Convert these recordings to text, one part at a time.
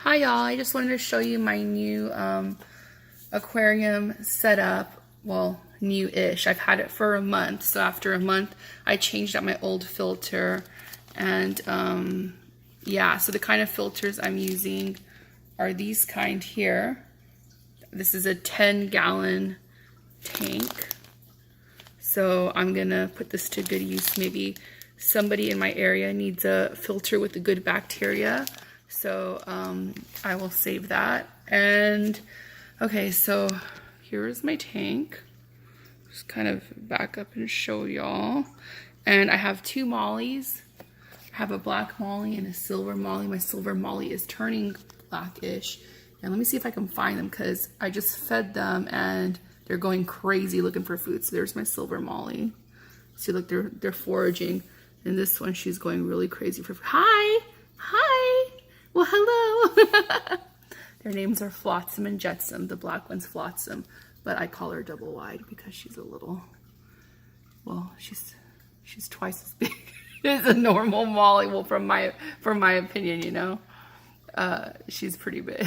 Hi y'all, I just wanted to show you my new aquarium setup. Well, new-ish. I've had it for a month, so after a month I changed out my old filter. And yeah, so the kind of filters I'm using are these kind here. This is a 10-gallon tank. So I'm gonna put this to good use. Maybe somebody in my area needs a filter with a good bacteria. So I will save that. And okay, so here's my tank. Just kind of back up and show y'all. And I have two mollies. I have a black molly and a silver molly. My silver molly is turning blackish. And let me see if I can find them, because I just fed them and they're going crazy looking for food. So there's my silver molly. See, look, they're foraging. And this one, she's going really crazy for food. Hi! Hi! Well, hello! Their names are Flotsam and Jetsam. The black one's Flotsam, but I call her double wide because she's a little, well, she's twice as big as a normal molly. Well, from my opinion, you know, she's pretty big.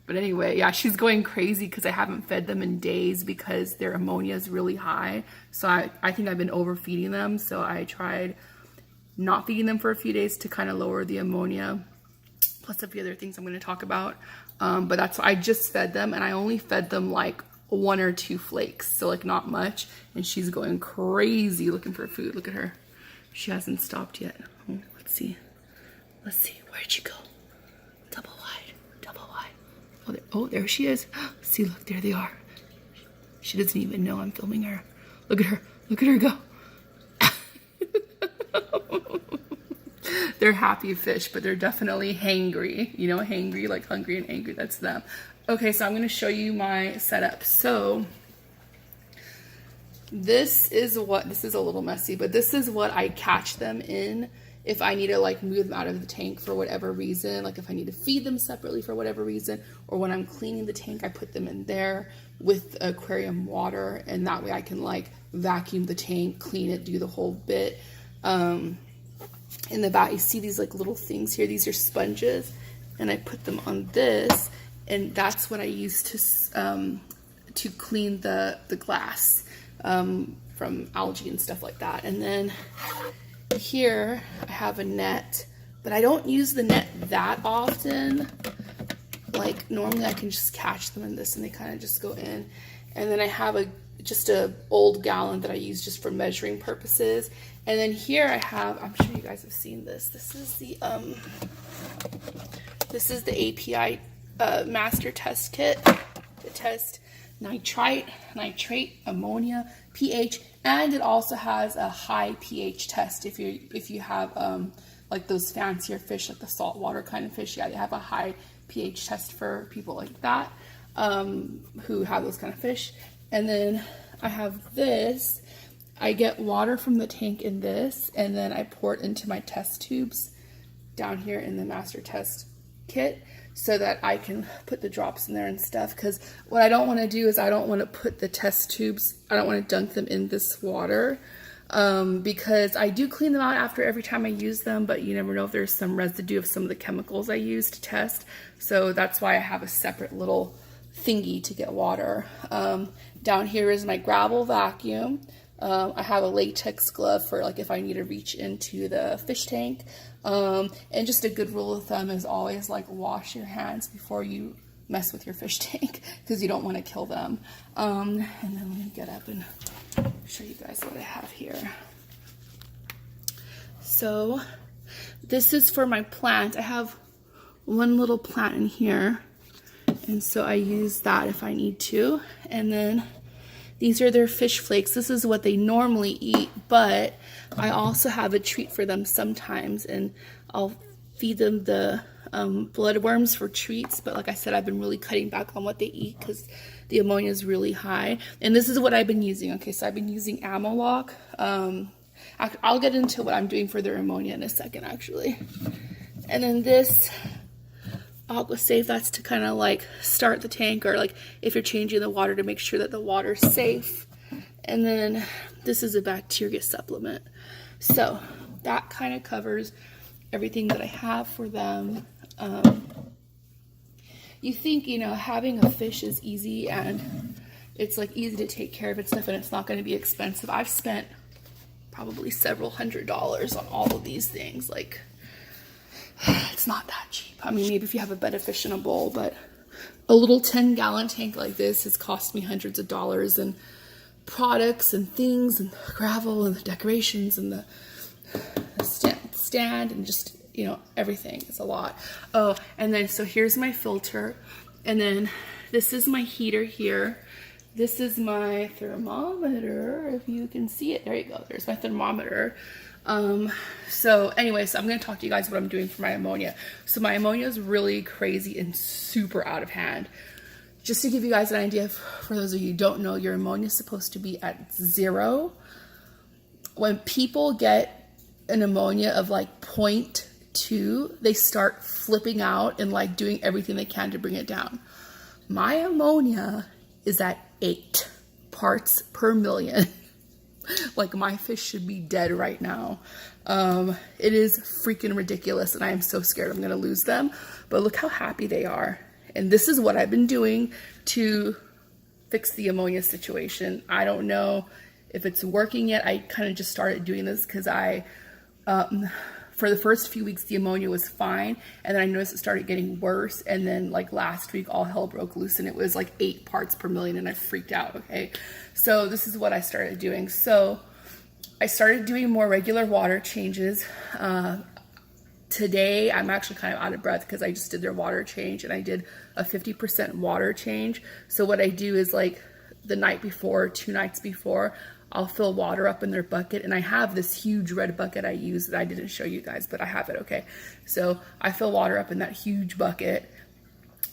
But anyway, yeah, she's going crazy because I haven't fed them in days because their ammonia is really high. So I think I've been overfeeding them. So I tried not feeding them for a few days to kind of lower the ammonia, plus a few other things I'm going to talk about. But that's why I just fed them, and I only fed them like 1 or 2 flakes, so like not much. And she's going crazy looking for food. Look at her. She hasn't stopped yet. Oh, let's see. Where'd she go? Double wide. Oh, there she is. See, look, there they are. She doesn't even know I'm filming her. Look at her go. They're happy fish, but they're definitely hangry. You know, hangry, like hungry and angry, that's them. Okay, so I'm gonna show you my setup. So this is a little messy, but this is what I catch them in if I need to like move them out of the tank for whatever reason, like if I need to feed them separately for whatever reason, or when I'm cleaning the tank, I put them in there with aquarium water, and that way I can like vacuum the tank, clean it, do the whole bit. In the back, you see these like little things here. These are sponges, and I put them on this, and that's what I use to clean the glass from algae and stuff like that. And then here I have a net, but I don't use the net that often. Like normally I can just catch them in this and they kind of just go in. And then I have just a old gallon that I use just for measuring purposes. And then here I have, I'm sure you guys have seen this. This is the API master test kit to test nitrate, ammonia, pH, and it also has a high pH test if you have like those fancier fish, like the saltwater kind of fish. Yeah, they have a high pH test for people like that who have those kind of fish. And then I have this. I get water from the tank in this, and then I pour it into my test tubes down here in the master test kit so that I can put the drops in there and stuff. Because what I don't want to do is I don't want to put the test tubes, I don't want to dunk them in this water because I do clean them out after every time I use them, but you never know if there's some residue of some of the chemicals I use to test. So that's why I have a separate little thingy to get water. Down here is my gravel vacuum. I have a latex glove for like if I need to reach into the fish tank. And just a good rule of thumb is always like wash your hands before you mess with your fish tank because you don't want to kill them. And then let me get up and show you guys what I have here. So this is for my plant. I have one little plant in here, and so I use that if I need to. And then these are their fish flakes. This is what they normally eat, but I also have a treat for them sometimes, and I'll feed them the bloodworms for treats. But like I said, I've been really cutting back on what they eat because the ammonia is really high. And this is what I've been using. Okay, so I've been using Ammonia. I'll get into what I'm doing for their ammonia in a second, actually. And then this Aqua Safe, that's to kind of like start the tank, or like if you're changing the water to make sure that the water's safe. And then this is a bacteria supplement. So that kind of covers everything that I have for them. you think, you know, having a fish is easy and it's like easy to take care of and stuff, and it's not going to be expensive. I've spent probably several $100s on all of these things. Like, it's not that cheap. I mean, maybe if you have a bed of fish in a bowl, but a little 10-gallon tank like this has cost me hundreds of dollars, and products and things and gravel and the decorations and the stand and just, you know, everything. It's a lot. Oh, and then so here's my filter, and then this is my heater here. This is my thermometer, if you can see it. There you go. There's my thermometer. So anyway, so I'm going to talk to you guys what I'm doing for my ammonia. So my ammonia is really crazy and super out of hand. Just to give you guys an idea, for those of you who don't know, your ammonia is supposed to be at 0. When people get an ammonia of like 0.2, they start flipping out and like doing everything they can to bring it down. My ammonia is at 8 parts per million. Like, my fish should be dead right now. It is freaking ridiculous, and I am so scared I'm gonna lose them. But look how happy they are. And this is what I've been doing to fix the ammonia situation. I don't know if it's working yet. I kind of just started doing this because for the first few weeks, the ammonia was fine, and then I noticed it started getting worse, and then like last week, all hell broke loose, and it was like 8 parts per million, and I freaked out, okay? So this is what I started doing. So I started doing more regular water changes. Today, I'm actually kind of out of breath because I just did their water change, and I did a 50% water change. So what I do is, like, the night before, 2 nights before, I'll fill water up in their bucket, and I have this huge red bucket I use that I didn't show you guys, but I have it, okay? So I fill water up in that huge bucket,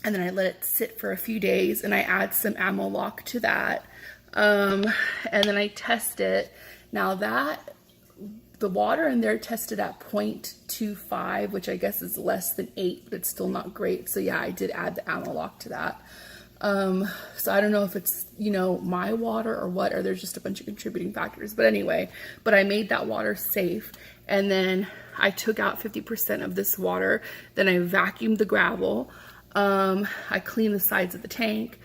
and then I let it sit for a few days, and I add some Ammolock to that, and then I test it. Now the water in there tested at 0.25, which I guess is less than 8, but it's still not great. So yeah, I did add the Ammolock to that. So I don't know if it's, you know, my water or what, or there's just a bunch of contributing factors. But anyway, but I made that water safe. And then I took out 50% of this water. Then I vacuumed the gravel. I cleaned the sides of the tank.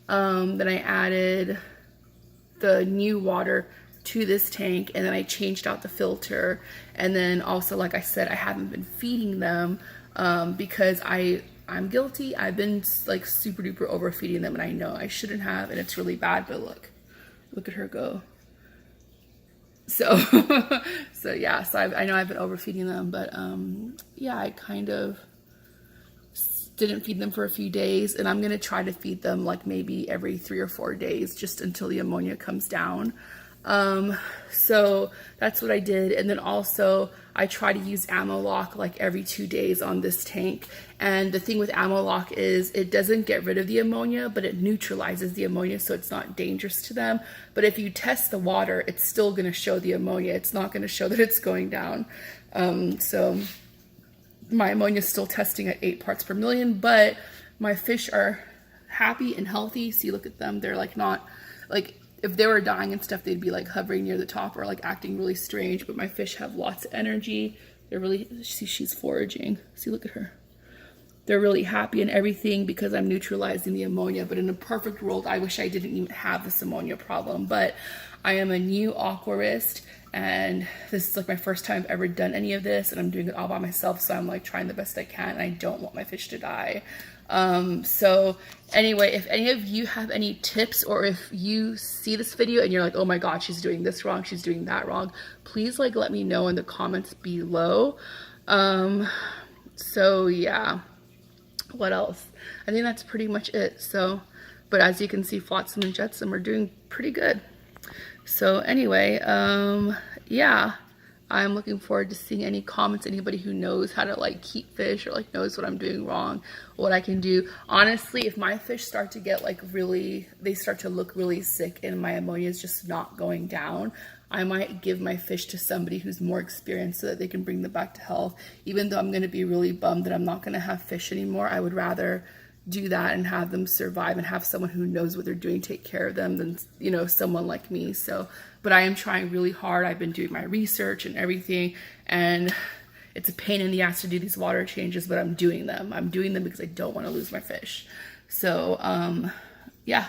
Then I added the new water to this tank, and then I changed out the filter. And then also, like I said, I haven't been feeding them because I'm guilty. I've been like super duper overfeeding them, and I know I shouldn't have, and it's really bad. But look at her go. So so yeah, so I know I've been overfeeding them, but yeah, I kind of didn't feed them for a few days, and I'm gonna try to feed them like maybe every 3 or 4 days, just until the ammonia comes down. So that's what I did. And then also I try to use Ammolock like every 2 days on this tank. And the thing with Ammolock is it doesn't get rid of the ammonia, but it neutralizes the ammonia, so it's not dangerous to them. But if you test the water, it's still going to show the ammonia. It's not going to show that it's going down. So my ammonia is still testing at 8 parts per million, but my fish are happy and healthy. See, look at them. They're like not like, if they were dying and stuff, they'd be like hovering near the top or like acting really strange. But my fish have lots of energy. They're really, see, she's foraging. See, look at her. They're really happy and everything because I'm neutralizing the ammonia. But in a perfect world, I wish I didn't even have this ammonia problem. But I am a new aquarist, and this is like my first time I've ever done any of this, and I'm doing it all by myself. So I'm like trying the best I can, and I don't want my fish to die. So anyway, if any of you have any tips, or if you see this video and you're like, oh my god, she's doing this wrong, she's doing that wrong, please like let me know in the comments below. So yeah, what else? I think that's pretty much it. So, but as you can see, Flotsam and Jetsam are doing pretty good. So anyway, yeah, I'm looking forward to seeing any comments, anybody who knows how to like keep fish or like knows what I'm doing wrong, what I can do. Honestly, if my fish start to get like really, they start to look really sick and my ammonia is just not going down, I might give my fish to somebody who's more experienced so that they can bring them back to health. Even though I'm going to be really bummed that I'm not going to have fish anymore, I would rather do that and have them survive and have someone who knows what they're doing take care of them than, you know, someone like me. So, but I am trying really hard. I've been doing my research and everything, and it's a pain in the ass to do these water changes, but I'm doing them. I'm doing them because I don't want to lose my fish. So, yeah.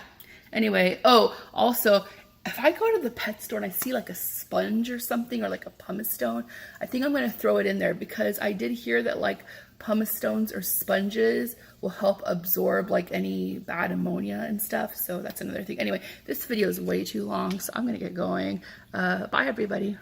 Anyway, oh, also, if I go to the pet store and I see like a sponge or something, or like a pumice stone, I think I'm going to throw it in there, because I did hear that like pumice stones or sponges will help absorb like any bad ammonia and stuff. So that's another thing. Anyway, this video is way too long, so I'm going to get going. Bye, everybody.